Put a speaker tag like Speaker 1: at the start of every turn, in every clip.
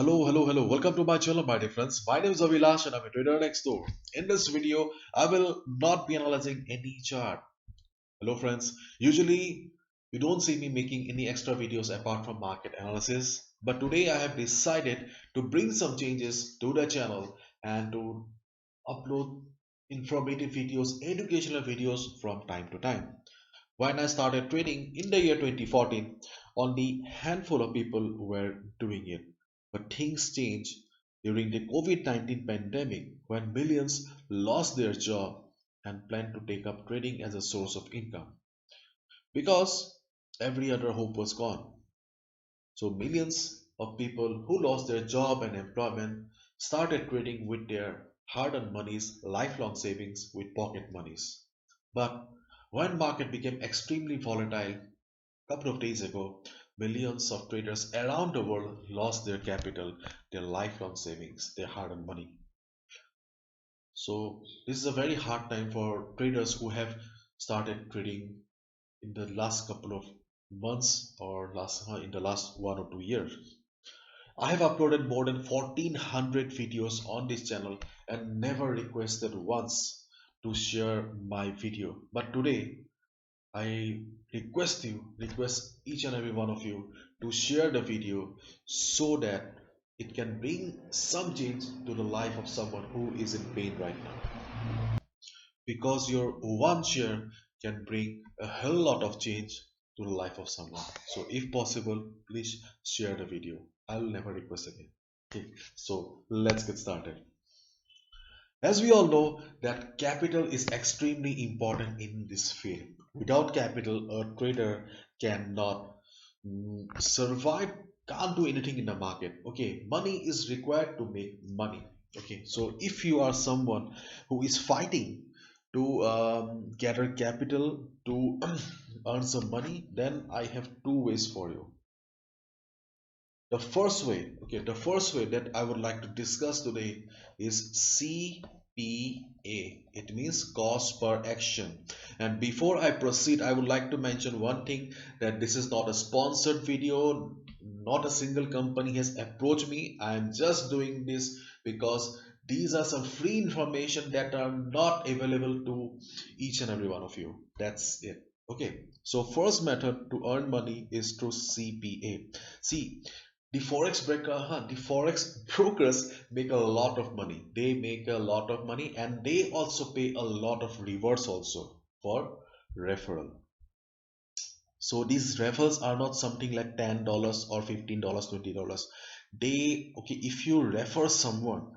Speaker 1: Hello. Welcome to my channel, my dear friends. My name is Avilash and I'm a trader next door. In this video, I will not be analyzing any chart. Hello, friends. Usually, you don't see me making any extra videos apart from market analysis. But today, I have decided to bring some changes to the channel and to upload informative videos, educational videos from time to time. When I started trading in the year 2014, only handful of people were doing it. But things changed during the COVID-19 pandemic when millions lost their job and planned to take up trading as a source of income because every other hope was gone. So millions of people who lost their job and employment started trading with their hard-earned monies, lifelong savings with pocket monies. But when market became extremely volatile couple of days ago, millions of traders around the world lost their capital, their lifelong savings, their hard-earned money. So this is a very hard time for traders who have started trading in the last couple of months or in the last 1 or 2 years. I have uploaded more than 1400 videos on this channel and never requested once to share my video. But today I request each and every one of you to share the video so that it can bring some change to the life of someone who is in pain right now. Because your one share can bring a hell lot of change to the life of someone. So if possible, please share the video. I'll never request again. Okay, so let's get started. As we all know that capital is extremely important in this field. Without capital, a trader cannot survive, can't do anything in the market. Okay, money is required to make money. Okay, so if you are someone who is fighting to gather capital to earn some money, then I have two ways for you. The first way that I would like to discuss today is CPA. It means cost per action. And before I proceed, I would like to mention one thing that this is not a sponsored video. Not a single company has approached me. I am just doing this because these are some free information that are not available to each and every one of you. That's it. Okay. So first method to earn money is through CPA. See, the forex brokers make a lot of money. They make a lot of money and they also pay a lot of rewards also for referral. So these referrals are not something like $10 or $15, $20. If you refer someone,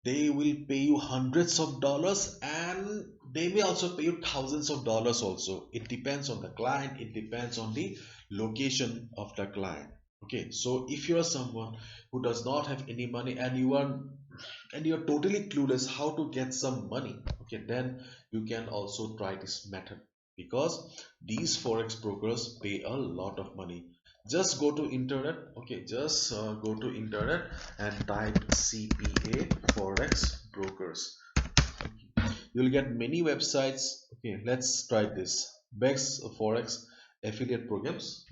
Speaker 1: they will pay you hundreds of dollars and they may also pay you thousands of dollars also. It depends on the client, it depends on the location of the client. Okay, so if you are someone who does not have any money and you're totally clueless how to get some money, okay, then you can also try this method because these forex brokers pay a lot of money. Just go to internet, okay, just go to internet and type CPA forex brokers. You'll get many websites. Okay, let's try this. Best forex affiliate programs.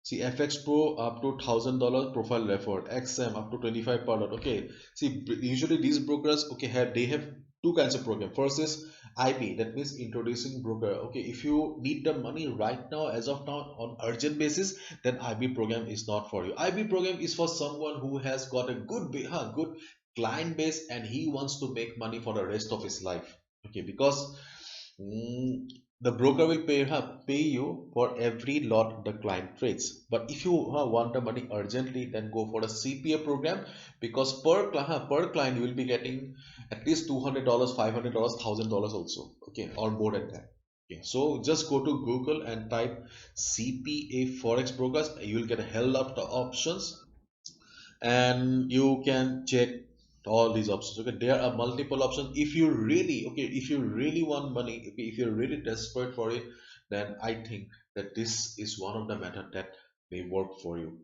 Speaker 1: See, FX Pro up to $1,000 profile referred, XM up to 25 per lot. Okay, see, usually these brokers, okay, they have two kinds of program. First is IB, that means introducing broker. Okay, if you need the money right now, as of now, on urgent basis, then IB program is not for you. IB program is for someone who has got a good client base and he wants to make money for the rest of his life. Okay, because Mm, the broker will pay you for every lot the client trades. But if you want the money urgently, then go for a CPA program because per client you will be getting at least $200, $500, $1,000 also. Okay, or more than that. Okay, so just go to Google and type CPA forex brokers. You will get a hell lot of options and you can check all these options. Okay, there are multiple options. If you really want money, okay, if you're really desperate for it, then I think that this is one of the method that may work for you.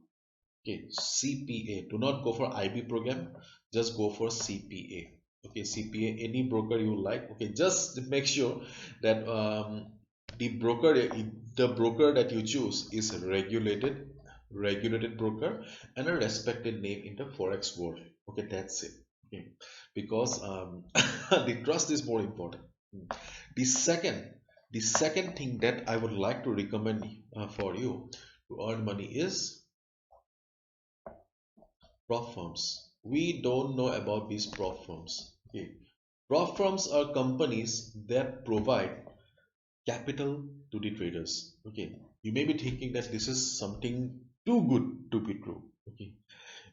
Speaker 1: Okay, CPA, do not go for IB program, just go for CPA. okay, CPA, any broker you like. Okay, just make sure that the broker the broker that you choose is a regulated broker and a respected name in the forex world. Okay, that's it. Okay, because the trust is more important. The second, the second thing that I would like to recommend for you to earn money is prop firms. We don't know about these prop firms. Okay. Prop firms are companies that provide capital to the traders. Okay. You may be thinking that this is something too good to be true. Okay.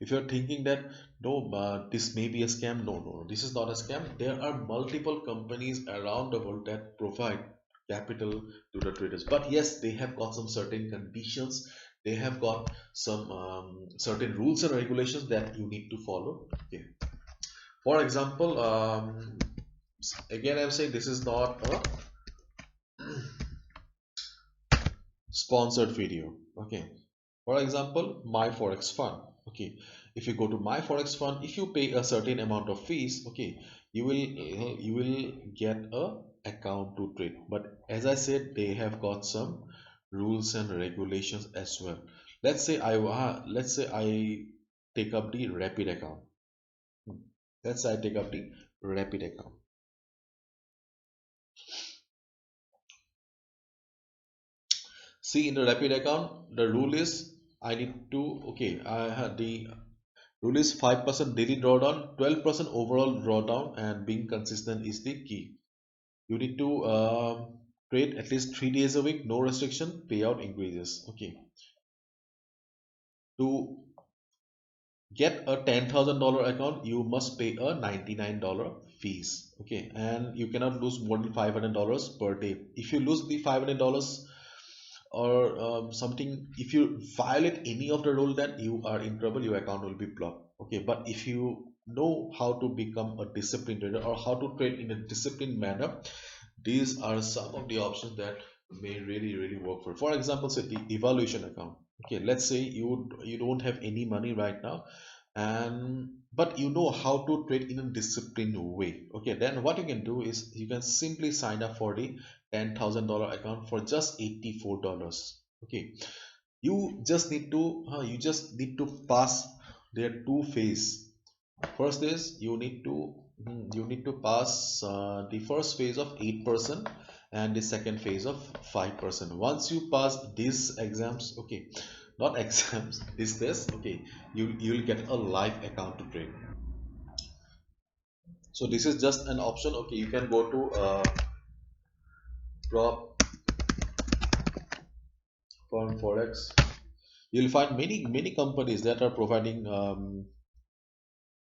Speaker 1: If you're thinking that no, this may be a scam, no, no, this is not a scam. There are multiple companies around the world that provide capital to the traders. But yes, they have got some certain conditions. They have got some certain rules and regulations that you need to follow. Okay. For example, again, I'm saying this is not a sponsored video. Okay. For example, my forex fund. Okay, if you go to my forex fund, if you pay a certain amount of fees, okay, you will get a account to trade. But as I said, they have got some rules and regulations as well. Let's say I take up the rapid account. Hmm. Let's say I take up the rapid account. See, in the rapid account, the rule is I need to, okay, I had the rule is 5% daily drawdown, 12% overall drawdown, and being consistent is the key. You need to trade at least 3 days a week, no restriction, payout increases. Okay. To get a $10,000 account, you must pay a $99 fees. Okay. And you cannot lose more than $500 per day. If you lose the $500 or something, if you violate any of the rule, then you are in trouble, your account will be blocked. Okay, but if you know how to become a disciplined trader or how to trade in a disciplined manner, these are some of the options that may really work for example, say the evaluation account. Okay, let's say you don't have any money right now, and but you know how to trade in a disciplined way. Okay, then what you can do is you can simply sign up for the $10,000 account for just $84. Okay, you just need to pass their two phase. First is you need to pass the first phase of 8% and the second phase of 5%. Once you pass these exams, okay, not exams, this test, okay, you'll get a live account to trade. So this is just an option. Okay, you can go to prop firm forex. You'll find many companies that are providing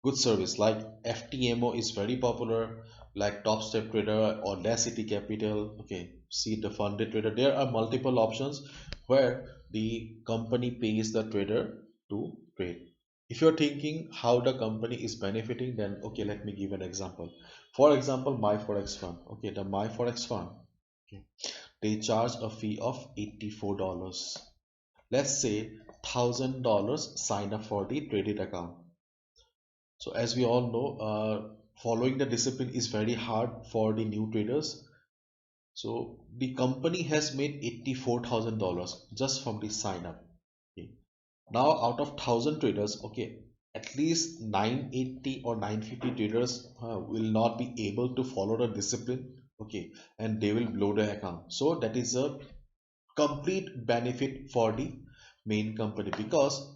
Speaker 1: good service, like FTMO is very popular, like Top Step Trader, Audacity Capital. Okay, see the funded trader. There are multiple options where the company pays the trader to trade. If you're thinking how the company is benefiting, then okay, let me give an example. For example, my forex fund. Okay, the my forex fund, okay, they charge a fee of $84. Let's say $1,000 sign up for the traded account. So as we all know, following the discipline is very hard for the new traders. So the company has made $84,000 just from the sign up. Okay. Now out of 1,000 traders, okay, at least 980 or 950 traders will not be able to follow the discipline. Okay, and they will blow the account. So that is a complete benefit for the main company, because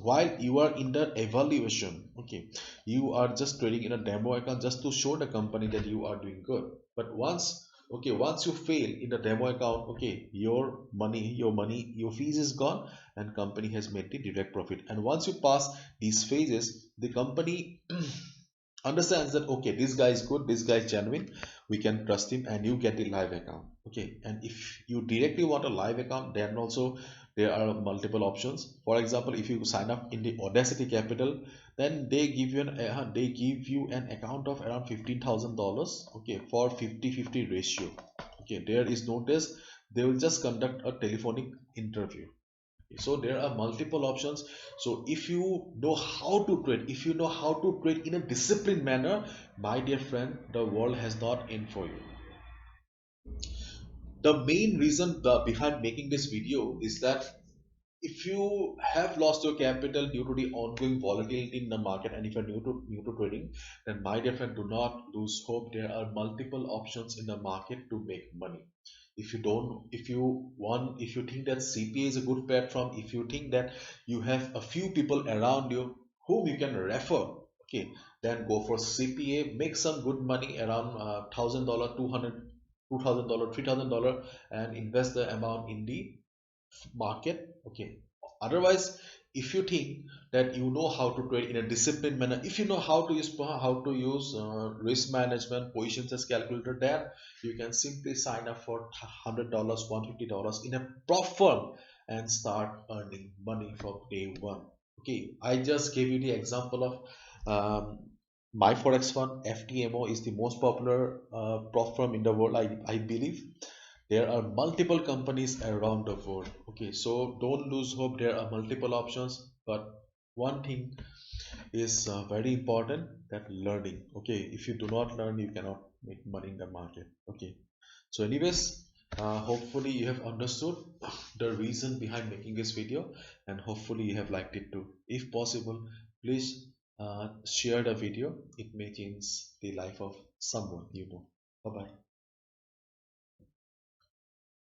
Speaker 1: while you are in the evaluation, okay, you are just trading in a demo account just to show the company that you are doing good. But once you fail in the demo account, okay, your fees is gone and company has made the direct profit. And once you pass these phases, the company understands that okay, this guy is good, this guy is genuine, we can trust him, and you get the live account. Okay, and if you directly want a live account, then also there are multiple options. For example, if you sign up in the Audacity Capital, then they give you an account of around $15,000, okay, for 50-50 ratio. Okay, there is no test, they will just conduct a telephonic interview. So there are multiple options. So if you know how to trade, if you know how to trade in a disciplined manner, my dear friend, the world has not in for you. The main reason behind making this video is that if you have lost your capital due to the ongoing volatility in the market, and if you're new to trading, then my dear friend, do not lose hope. There are multiple options in the market to make money. If you don't, if you think that CPA is a good platform, if you think that you have a few people around you whom you can refer, okay, then go for CPA, make some good money around $1,000, $200, $3,000, and invest the amount in the market. Okay, otherwise, if you think that you know how to trade in a disciplined manner, if you know how to use risk management, positions as calculator, then you can simply sign up for $100, $150 in a prop firm and start earning money from day one. Okay, I just gave you the example of my forex fund. FTMO is the most popular prop firm in the world, I believe. There are multiple companies around the world. Okay, so don't lose hope. There are multiple options, but one thing is very important, that learning. Okay, if you do not learn, you cannot make money in the market. Okay, so anyways, hopefully you have understood the reason behind making this video, and hopefully you have liked it too. If possible, please share the video. It may change the life of someone you know. Bye bye.